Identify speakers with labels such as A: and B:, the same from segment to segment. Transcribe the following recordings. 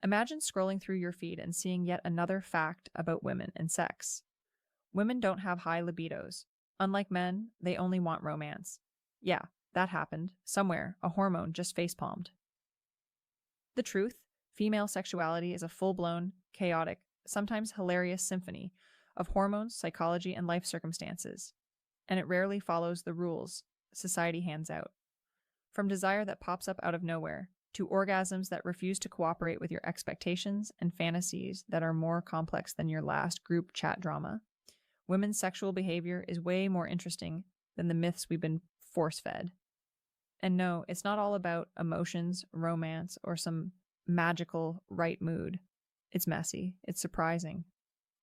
A: Imagine scrolling through your feed and seeing yet another fact about women and sex. Women don't have high libidos. Unlike men, they only want romance. Yeah, that happened. Somewhere, a hormone just facepalmed. The truth, female sexuality is a full-blown, chaotic, sometimes hilarious symphony of hormones, psychology, and life circumstances. And it rarely follows the rules society hands out. From desire that pops up out of nowhere, to orgasms that refuse to cooperate with your expectations and fantasies that are more complex than your last group chat drama, women's sexual behavior is way more interesting than the myths we've been force-fed. And no, it's not all about emotions, romance, or some magical right mood. It's messy, it's surprising,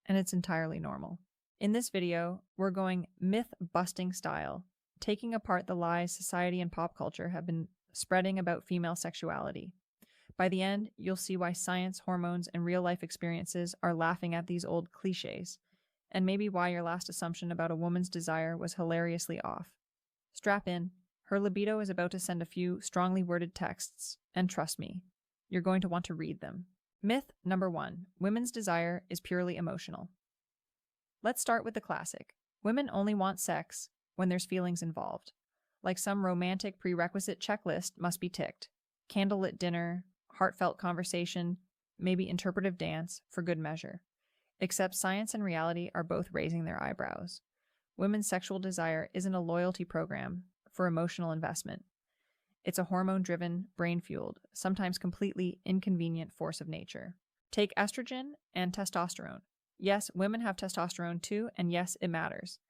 A: and it's entirely normal. In this video, we're going myth-busting style, taking apart the lies society and pop culture have been spreading about female sexuality. By the end, you'll see why science, hormones, and real-life experiences are laughing at these old cliches, and maybe why your last assumption about a woman's desire was hilariously off. Strap in. Her libido is about to send a few strongly worded texts, and trust me, you're going to want to read them. Myth number 1. Women's desire is purely emotional. Let's start with the classic. Women only want sex when there's feelings involved. Like some romantic prerequisite checklist must be ticked. Candlelit dinner, heartfelt conversation, maybe interpretive dance for good measure. Except science and reality are both raising their eyebrows. Women's sexual desire isn't a loyalty program for emotional investment. It's a hormone-driven, brain-fueled, sometimes completely inconvenient force of nature. Take estrogen and testosterone. Yes, women have testosterone too, and yes, it matters.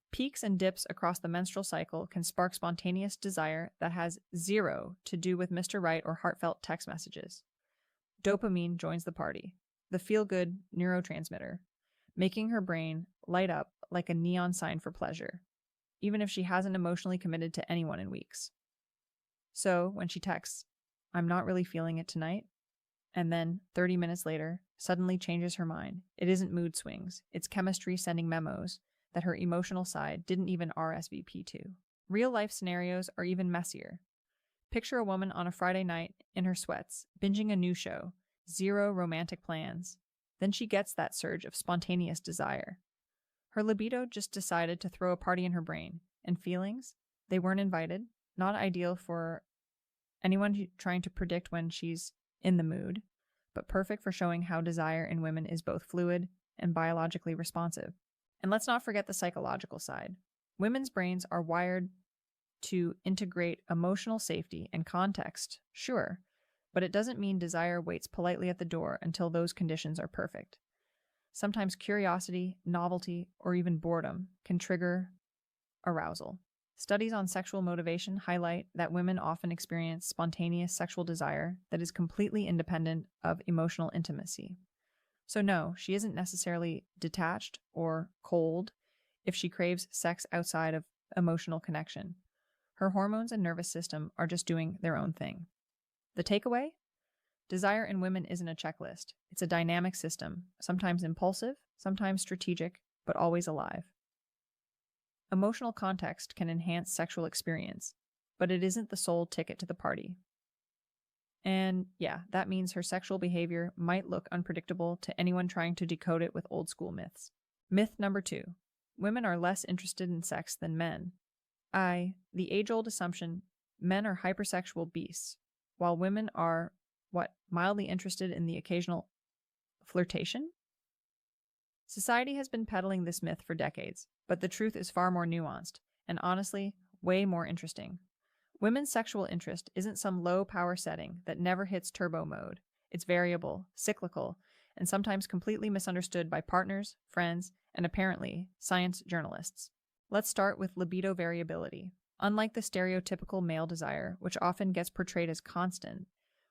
A: Peaks and dips across the menstrual cycle can spark spontaneous desire that has zero to do with Mr. Right or heartfelt text messages. Dopamine joins the party, the feel-good neurotransmitter, making her brain light up like a neon sign for pleasure, even if she hasn't emotionally committed to anyone in weeks. So when she texts, "I'm not really feeling it tonight," and then 30 minutes later, suddenly changes her mind, it isn't mood swings, it's chemistry sending memos that her emotional side didn't even RSVP to. Real-life scenarios are even messier. Picture a woman on a Friday night in her sweats, binging a new show, zero romantic plans. Then she gets that surge of spontaneous desire. Her libido just decided to throw a party in her brain, and feelings, they weren't invited, not ideal for anyone trying to predict when she's in the mood, but perfect for showing how desire in women is both fluid and biologically responsive. And let's not forget the psychological side. Women's brains are wired to integrate emotional safety and context, sure, but it doesn't mean desire waits politely at the door until those conditions are perfect. Sometimes curiosity, novelty, or even boredom can trigger arousal. Studies on sexual motivation highlight that women often experience spontaneous sexual desire that is completely independent of emotional intimacy. So no, she isn't necessarily detached or cold if she craves sex outside of emotional connection. Her hormones and nervous system are just doing their own thing. The takeaway? Desire in women isn't a checklist. It's a dynamic system, sometimes impulsive, sometimes strategic, but always alive. Emotional context can enhance sexual experience, but it isn't the sole ticket to the party. And yeah, that means her sexual behavior might look unpredictable to anyone trying to decode it with old school myths. Myth number 2. Women are less interested in sex than men. The age-old assumption, men are hypersexual beasts, while women are, mildly interested in the occasional flirtation? Society has been peddling this myth for decades, but the truth is far more nuanced, and honestly, way more interesting. Women's sexual interest isn't some low-power setting that never hits turbo mode. It's variable, cyclical, and sometimes completely misunderstood by partners, friends, and apparently, science journalists. Let's start with libido variability. Unlike the stereotypical male desire, which often gets portrayed as constant,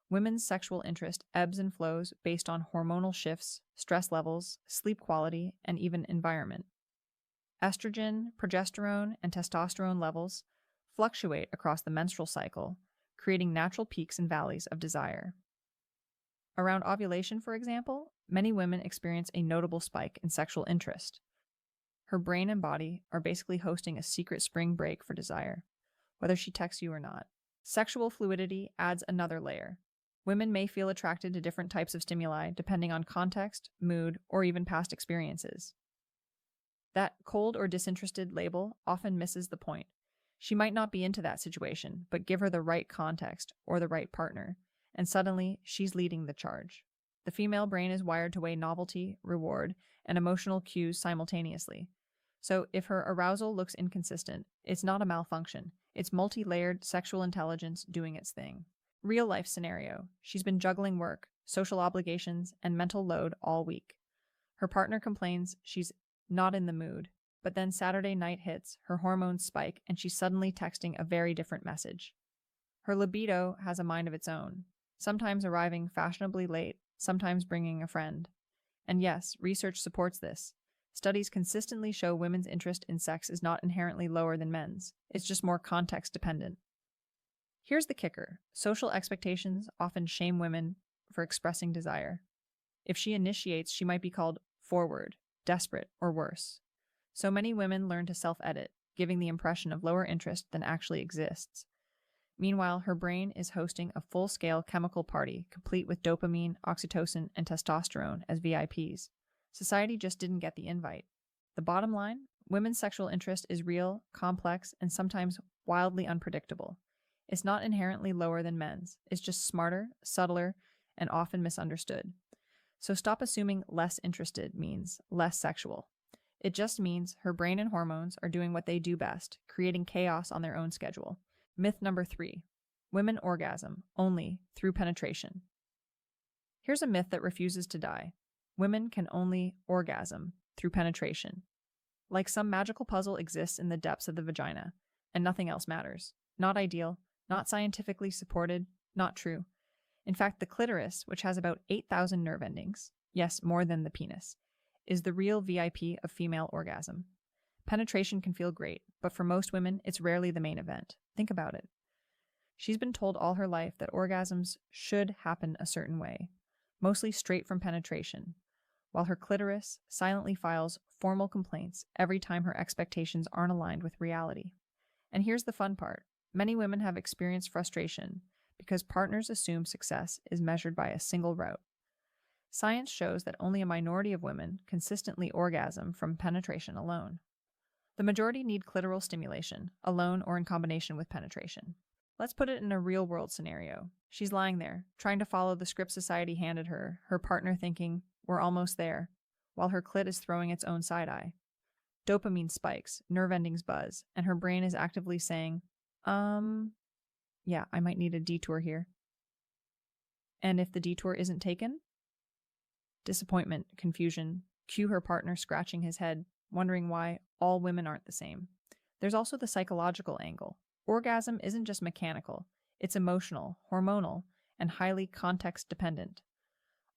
A: women's sexual interest ebbs and flows based on hormonal shifts, stress levels, sleep quality, and even environment. Estrogen, progesterone, and testosterone levels fluctuate across the menstrual cycle, creating natural peaks and valleys of desire. Around ovulation, for example, many women experience a notable spike in sexual interest. Her brain and body are basically hosting a secret spring break for desire, whether she texts you or not. Sexual fluidity adds another layer. Women may feel attracted to different types of stimuli depending on context, mood, or even past experiences. That cold or disinterested label often misses the point. She might not be into that situation, but give her the right context or the right partner, and suddenly she's leading the charge. The female brain is wired to weigh novelty, reward, and emotional cues simultaneously. So if her arousal looks inconsistent, it's not a malfunction. It's multi-layered sexual intelligence doing its thing. Real life scenario. She's been juggling work, social obligations, and mental load all week. Her partner complains she's not in the mood, but then Saturday night hits, her hormones spike, and she's suddenly texting a very different message. Her libido has a mind of its own, sometimes arriving fashionably late, sometimes bringing a friend. And yes, research supports this. Studies consistently show women's interest in sex is not inherently lower than men's. It's just more context dependent. Here's the kicker. Social expectations often shame women for expressing desire. If she initiates, she might be called forward, desperate, or worse. So many women learn to self-edit, giving the impression of lower interest than actually exists. Meanwhile, her brain is hosting a full-scale chemical party, complete with dopamine, oxytocin, and testosterone as VIPs. Society just didn't get the invite. The bottom line, women's sexual interest is real, complex, and sometimes wildly unpredictable. It's not inherently lower than men's. It's just smarter, subtler, and often misunderstood. So stop assuming less interested means less sexual. It just means her brain and hormones are doing what they do best, creating chaos on their own schedule. Myth number 3. Women orgasm only through penetration. Here's a myth that refuses to die. Women can only orgasm through penetration. Like some magical puzzle exists in the depths of the vagina, and nothing else matters. Not ideal, not scientifically supported, not true. In fact, the clitoris, which has about 8,000 nerve endings, yes, more than the penis, is the real VIP of female orgasm. Penetration can feel great, but for most women, it's rarely the main event. Think about it. She's been told all her life that orgasms should happen a certain way, mostly straight from penetration, while her clitoris silently files formal complaints every time her expectations aren't aligned with reality. And here's the fun part. Many women have experienced frustration because partners assume success is measured by a single route. Science shows that only a minority of women consistently orgasm from penetration alone. The majority need clitoral stimulation, alone or in combination with penetration. Let's put it in a real-world scenario. She's lying there, trying to follow the script society handed her, her partner thinking, "We're almost there," while her clit is throwing its own side-eye. Dopamine spikes, nerve endings buzz, and her brain is actively saying, yeah, I might need a detour here. And if the detour isn't taken? Disappointment, confusion, cue her partner scratching his head, wondering why all women aren't the same. There's also the psychological angle. Orgasm isn't just mechanical, it's emotional, hormonal, and highly context-dependent.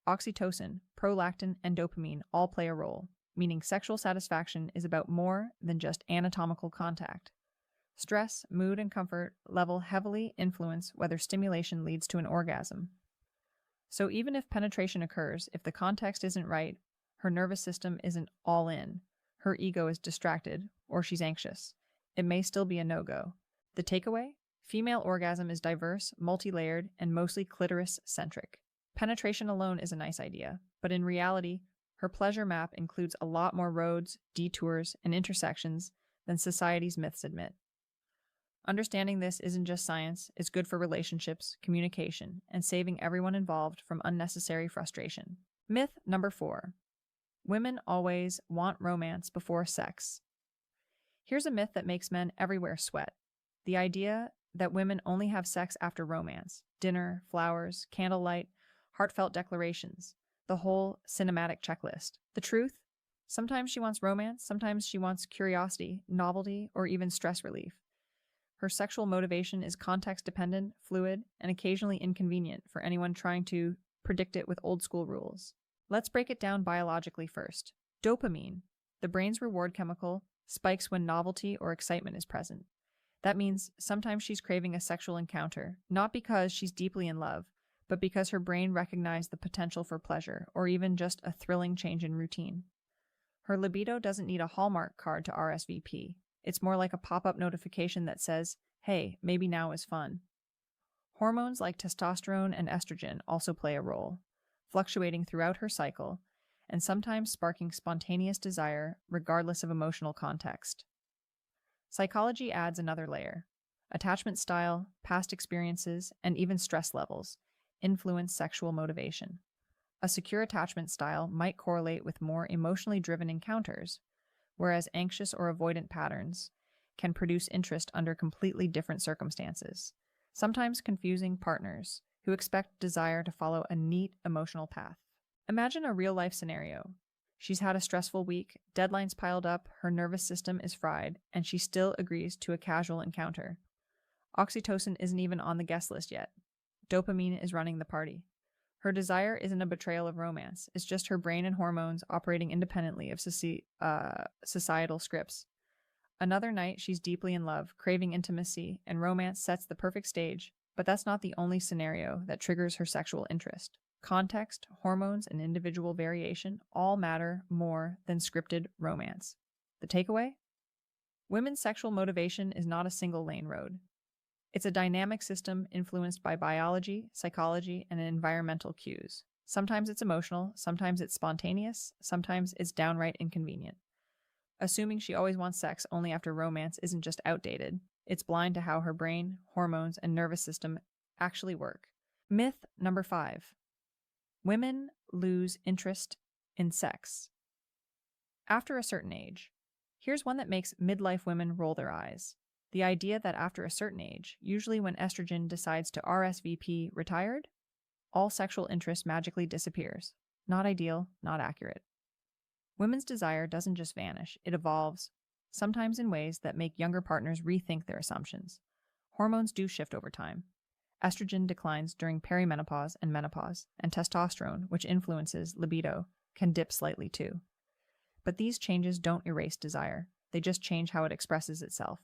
A: Oxytocin, prolactin, and dopamine all play a role, meaning sexual satisfaction is about more than just anatomical contact. Stress, mood, and comfort level heavily influence whether stimulation leads to an orgasm. So even if penetration occurs, if the context isn't right, her nervous system isn't all in, her ego is distracted, or she's anxious, it may still be a no-go. The takeaway? Female orgasm is diverse, multi-layered, and mostly clitoris-centric. Penetration alone is a nice idea, but in reality, her pleasure map includes a lot more roads, detours, and intersections than society's myths admit. Understanding this isn't just science, it's good for relationships, communication, and saving everyone involved from unnecessary frustration. Myth number 4. Women always want romance before sex. Here's a myth that makes men everywhere sweat. The idea that women only have sex after romance, dinner, flowers, candlelight, heartfelt declarations, the whole cinematic checklist. The truth? Sometimes she wants romance, sometimes she wants curiosity, novelty, or even stress relief. Her sexual motivation is context-dependent, fluid, and occasionally inconvenient for anyone trying to predict it with old-school rules. Let's break it down biologically first. Dopamine, the brain's reward chemical, spikes when novelty or excitement is present. That means sometimes she's craving a sexual encounter, not because she's deeply in love, but because her brain recognized the potential for pleasure, or even just a thrilling change in routine. Her libido doesn't need a Hallmark card to RSVP. It's more like a pop-up notification that says, "Hey, maybe now is fun." Hormones like testosterone and estrogen also play a role, fluctuating throughout her cycle and sometimes sparking spontaneous desire regardless of emotional context. Psychology adds another layer. Attachment style, past experiences, and even stress levels influence sexual motivation. A secure attachment style might correlate with more emotionally driven encounters, whereas anxious or avoidant patterns can produce interest under completely different circumstances, sometimes confusing partners who expect desire to follow a neat emotional path. Imagine a real-life scenario. She's had a stressful week, deadlines piled up, her nervous system is fried, and she still agrees to a casual encounter. Oxytocin isn't even on the guest list yet. Dopamine is running the party. Her desire isn't a betrayal of romance. It's just her brain and hormones operating independently of societal scripts. Another night, she's deeply in love, craving intimacy, and romance sets the perfect stage, but that's not the only scenario that triggers her sexual interest. Context, hormones, and individual variation all matter more than scripted romance. The takeaway? Women's sexual motivation is not a single-lane road. It's a dynamic system influenced by biology, psychology, and environmental cues. Sometimes it's emotional, sometimes it's spontaneous, sometimes it's downright inconvenient. Assuming she always wants sex only after romance isn't just outdated, it's blind to how her brain, hormones, and nervous system actually work. Myth number 5. Women lose interest in sex. After a certain age. Here's one that makes midlife women roll their eyes. The idea that after a certain age, usually when estrogen decides to RSVP retired, all sexual interest magically disappears. Not ideal, not accurate. Women's desire doesn't just vanish, it evolves, sometimes in ways that make younger partners rethink their assumptions. Hormones do shift over time. Estrogen declines during perimenopause and menopause, and testosterone, which influences libido, can dip slightly too. But these changes don't erase desire, they just change how it expresses itself.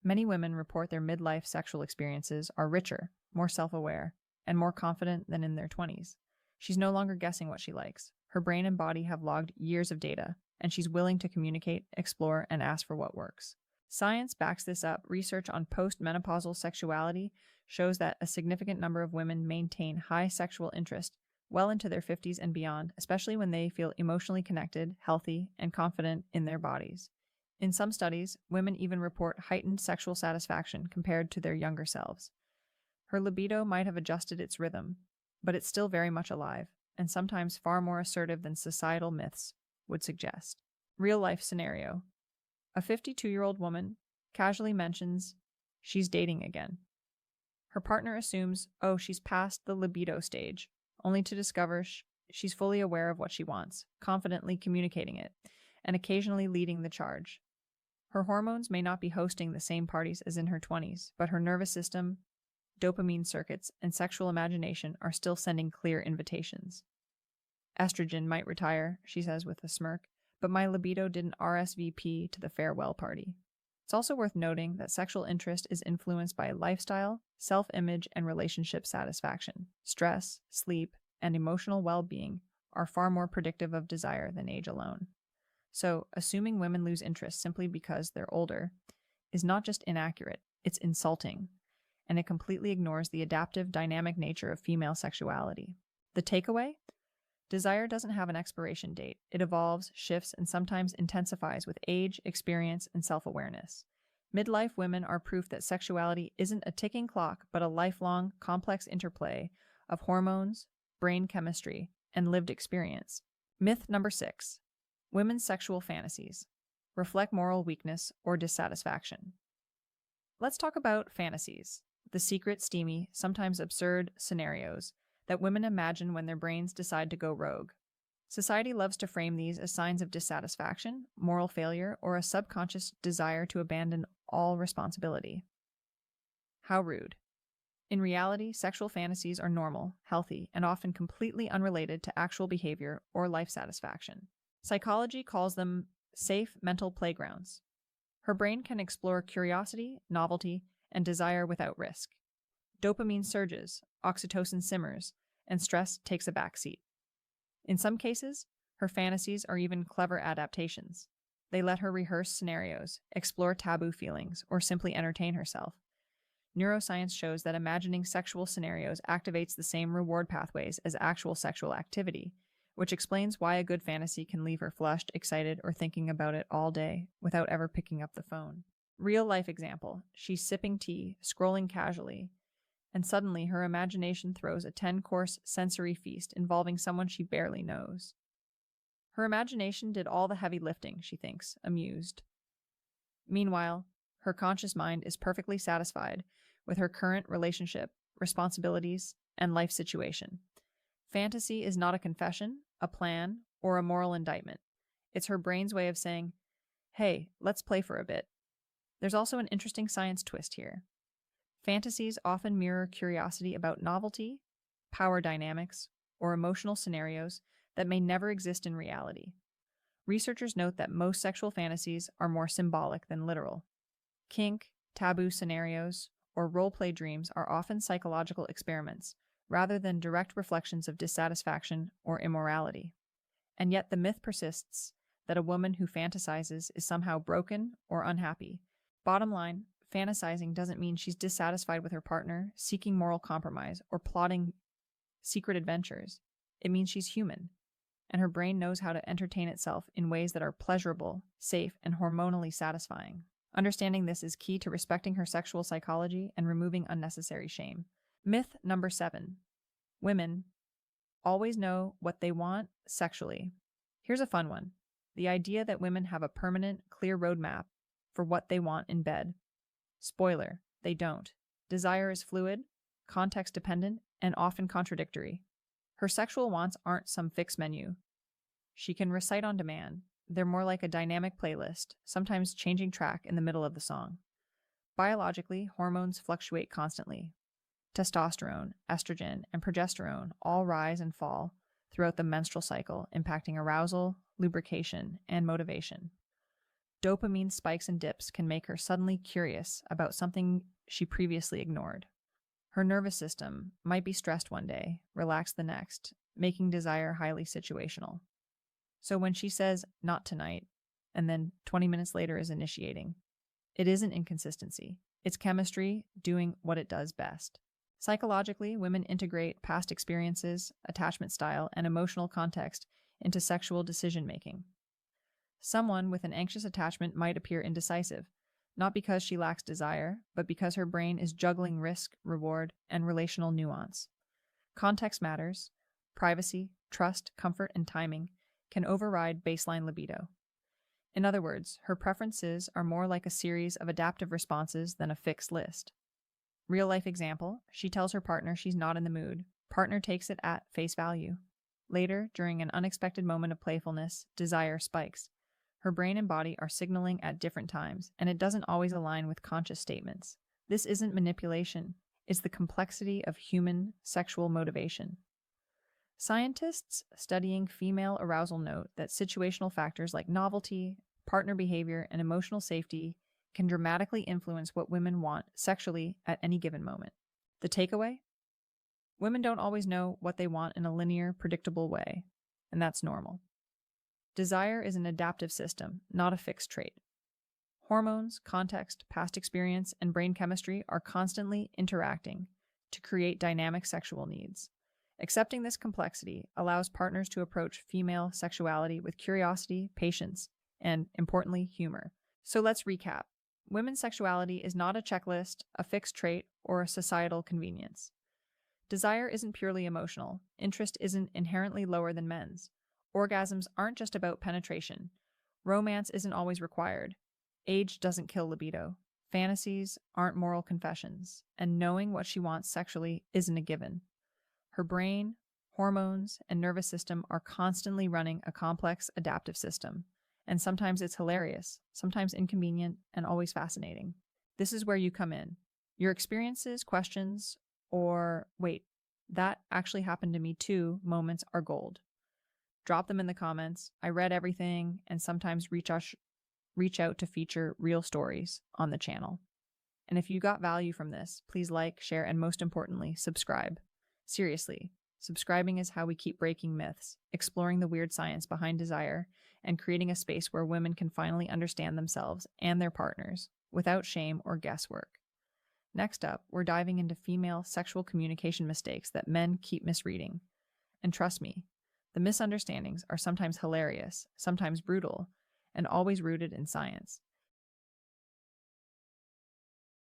A: Many women report their midlife sexual experiences are richer, more self-aware, and more confident than in their 20s. She's no longer guessing what she likes. Her brain and body have logged years of data, and she's willing to communicate, explore, and ask for what works. Science backs this up. Research on post-menopausal sexuality shows that a significant number of women maintain high sexual interest well into their 50s and beyond, especially when they feel emotionally connected, healthy, and confident in their bodies. In some studies, women even report heightened sexual satisfaction compared to their younger selves. Her libido might have adjusted its rhythm, but it's still very much alive, and sometimes far more assertive than societal myths would suggest. Real-life scenario. A 52-year-old woman casually mentions she's dating again. Her partner assumes, oh, she's past the libido stage, only to discover she's fully aware of what she wants, confidently communicating it, and occasionally leading the charge. Her hormones may not be hosting the same parties as in her 20s, but her nervous system, dopamine circuits, and sexual imagination are still sending clear invitations. Estrogen might retire, she says with a smirk, but my libido didn't RSVP to the farewell party. It's also worth noting that sexual interest is influenced by lifestyle, self-image, and relationship satisfaction. Stress, sleep, and emotional well-being are far more predictive of desire than age alone. So, assuming women lose interest simply because they're older is not just inaccurate, it's insulting, and it completely ignores the adaptive, dynamic nature of female sexuality. The takeaway? Desire doesn't have an expiration date. It evolves, shifts, and sometimes intensifies with age, experience, and self-awareness. Midlife women are proof that sexuality isn't a ticking clock, but a lifelong, complex interplay of hormones, brain chemistry, and lived experience. Myth number 6. Women's sexual fantasies reflect moral weakness or dissatisfaction. Let's talk about fantasies, the secret, steamy, sometimes absurd scenarios that women imagine when their brains decide to go rogue. Society loves to frame these as signs of dissatisfaction, moral failure, or a subconscious desire to abandon all responsibility. How rude. In reality, sexual fantasies are normal, healthy, and often completely unrelated to actual behavior or life satisfaction. Psychology calls them safe mental playgrounds. Her brain can explore curiosity, novelty, and desire without risk. Dopamine surges, oxytocin simmers, and stress takes a backseat. In some cases, her fantasies are even clever adaptations. They let her rehearse scenarios, explore taboo feelings, or simply entertain herself. Neuroscience shows that imagining sexual scenarios activates the same reward pathways as actual sexual activity, which explains why a good fantasy can leave her flushed, excited, or thinking about it all day without ever picking up the phone. Real life example: she's sipping tea, scrolling casually, and suddenly her imagination throws a 10-course sensory feast involving someone she barely knows. Her imagination did all the heavy lifting, she thinks, amused. Meanwhile, her conscious mind is perfectly satisfied with her current relationship, responsibilities, and life situation. Fantasy is not a confession, a plan, or a moral indictment. It's her brain's way of saying, hey, let's play for a bit. There's also an interesting science twist here. Fantasies often mirror curiosity about novelty, power dynamics, or emotional scenarios that may never exist in reality. Researchers note that most sexual fantasies are more symbolic than literal. Kink, taboo scenarios, or role-play dreams are often psychological experiments, rather than direct reflections of dissatisfaction or immorality. And yet the myth persists that a woman who fantasizes is somehow broken or unhappy. Bottom line, fantasizing doesn't mean she's dissatisfied with her partner, seeking moral compromise, or plotting secret adventures. It means she's human, and her brain knows how to entertain itself in ways that are pleasurable, safe, and hormonally satisfying. Understanding this is key to respecting her sexual psychology and removing unnecessary shame. Myth number 7. Women always know what they want sexually. Here's a fun one: the idea that women have a permanent, clear roadmap for what they want in bed. Spoiler, they don't. Desire is fluid, context-dependent, and often contradictory. Her sexual wants aren't some fixed menu she can recite on demand. They're more like a dynamic playlist, sometimes changing track in the middle of the song. Biologically, hormones fluctuate constantly. Testosterone, estrogen, and progesterone all rise and fall throughout the menstrual cycle, impacting arousal, lubrication, and motivation. Dopamine spikes and dips can make her suddenly curious about something she previously ignored. Her nervous system might be stressed one day, relaxed the next, making desire highly situational. So when she says, not tonight, and then 20 minutes later is initiating, it isn't inconsistency. It's chemistry doing what it does best. Psychologically, women integrate past experiences, attachment style, and emotional context into sexual decision-making. Someone with an anxious attachment might appear indecisive, not because she lacks desire, but because her brain is juggling risk, reward, and relational nuance. Context matters. Privacy, trust, comfort, and timing can override baseline libido. In other words, her preferences are more like a series of adaptive responses than a fixed list. Real life example: she tells her partner she's not in the mood. Partner takes it at face value. Later, during an unexpected moment of playfulness, desire spikes. Her brain and body are signaling at different times, and it doesn't always align with conscious statements. This isn't manipulation, it's the complexity of human sexual motivation. Scientists studying female arousal note that situational factors like novelty, partner behavior, and emotional safety can dramatically influence what women want sexually at any given moment. The takeaway? Women don't always know what they want in a linear, predictable way, and that's normal. Desire is an adaptive system, not a fixed trait. Hormones, context, past experience, and brain chemistry are constantly interacting to create dynamic sexual needs. Accepting this complexity allows partners to approach female sexuality with curiosity, patience, and, importantly, humor. So let's recap. Women's sexuality is not a checklist, a fixed trait, or a societal convenience. Desire isn't purely emotional. Interest isn't inherently lower than men's. Orgasms aren't just about penetration. Romance isn't always required. Age doesn't kill libido. Fantasies aren't moral confessions. And knowing what she wants sexually isn't a given. Her brain, hormones, and nervous system are constantly running a complex adaptive system. And sometimes it's hilarious, sometimes inconvenient, and always fascinating. This is where you come in. Your experiences, questions, or wait, that actually happened to me too moments are gold. Drop them in the comments. I read everything and sometimes reach out to feature real stories on the channel. And if you got value from this, please like, share, and most importantly, subscribe. Seriously, subscribing is how we keep breaking myths, exploring the weird science behind desire, and creating a space where women can finally understand themselves and their partners without shame or guesswork. Next up, we're diving into female sexual communication mistakes that men keep misreading. And trust me, the misunderstandings are sometimes hilarious, sometimes brutal, and always rooted in science.